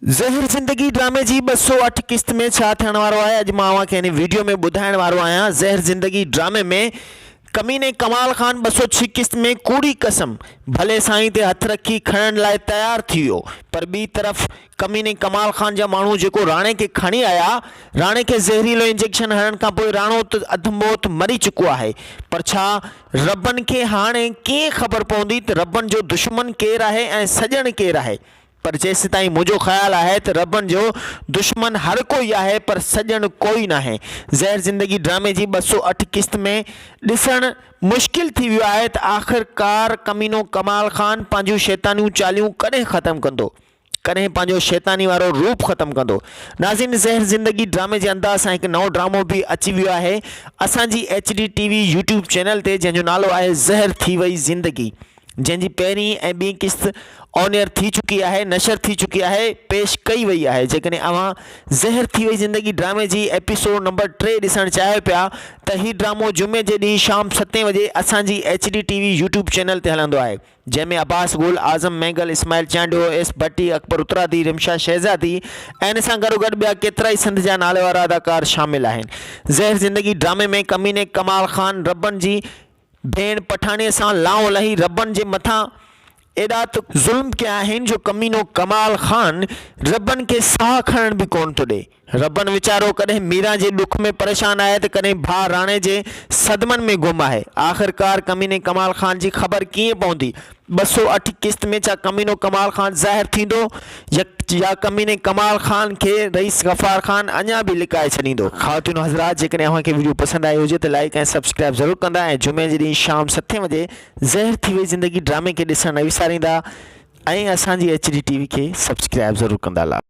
ज़हर ज़िंदगी ड्रामे जी 208 किस्त में छा थियण वारो आहे अॼु मां तव्हांखे हिन वीडियो में ॿुधाइण वारो आहियां। ज़हर ज़िंदगी ड्रामे में कमीने कमाल खान 206 किस्त में कूड़ी कसम भले साईं ते हथ रखी खणण लाइ तैयार थी वियो, पर ॿी तरफ़ कमीने कमाल खान जा माण्हू जेको राणे खे खणी आया, राणे खे ज़हरीलो इंजेक्शन हणण खां पोइ राणो त अधमौत मरी चुको आहे। पर छा रबन खे हाणे कीअं ख़बर पवंदी त रबन जो दुश्मन केरु आहे ऐं सॼण केरु आहे? पर जेसि ताईं मुझो ख्याल है तो रबन जो दुश्मन हर कोई है पर सजन कोई ना है। ज़हर ज़िंदगी ड्रामे की 208 किस्त में दिसण मुश्किल थी वियो है तो आखिरकार कमीनो कमाल खान पांजू शैतानियूं चालियूं कदें ख़त्म कंदो, कदें पांजो शैतानी वारो रूप ख़त्म कंदो। नाज़रीन, ज़हर ज़िंदगी ड्रामे के अंदाज़ सां एक नओ ड्रामो भी अची वियो है असांजी HD TV यूट्यूब चैनल ते, जंहिंजो नालो है ज़हर थी वई ज़िंदगी, जंहिंजी पहिरीं ऐं ॿी किस्त ऑन एयर थी चुकी है, नशर थी चुकी है, पेश कई वही है। जेकॾहिं अवां ज़हर थी वई ज़िंदगी ड्रामे जी एपिसोड नंबर 3 ॾिसण चाहियो पिया त हीउ ड्रामो जुमे जे ॾींहुं शाम 7 बजे असांजी HD TV यूट्यूब चैनल ते हलंदो आहे, जंहिंमें अब्बास गुल, आज़म मैगल, इस्माइल चांडियो, एस भट्टी, अकबर उत्तरादी, रिमशा शहज़ादी ऐं इन सां गॾोगॾु ॿिया केतिरा ई सिंध जा नाले वारा अदाकार शामिल आहिनि। ज़हर ज़िंदगी ड्रामे में कमीने कमाल खान रबन जी भेण पठाणीअ सां लाओ लही रबन जे मथां एॾा त ज़ुल्म कया आहिनि जो कमीनो कमाल खान रबन के साह खणण भी कोन थो ॾे। रबन वीचारो कॾहिं मीरा जे दुख में परेशान आहे तो कॾहिं भाउ राणे जे सदमन में गुम है। आखिरकार कमीने कमाल खान की खबर कीअं पवंदी? 208 किस्त में छा कमीनो कमाल खान ज़ाहिर थींदो या कमीने कमाल खान के रईस गफ़ार खान अञा भी लिकाए छॾींदो? ख़ातिन हज़रात, जेकॾहिं अव्हांखे वीडियो पसंद आयो हुजे तो लाइक ऐं सब्सक्राइब ज़रूर कंदा ऐं जुमे जे ॾींहुं शाम 7 बजे ज़हर थी वई ज़िंदगी ड्रामे के ॾिसण न विसारींदा ऐं असांजी HD TV के सब्सक्राइब ज़रूर कंदा।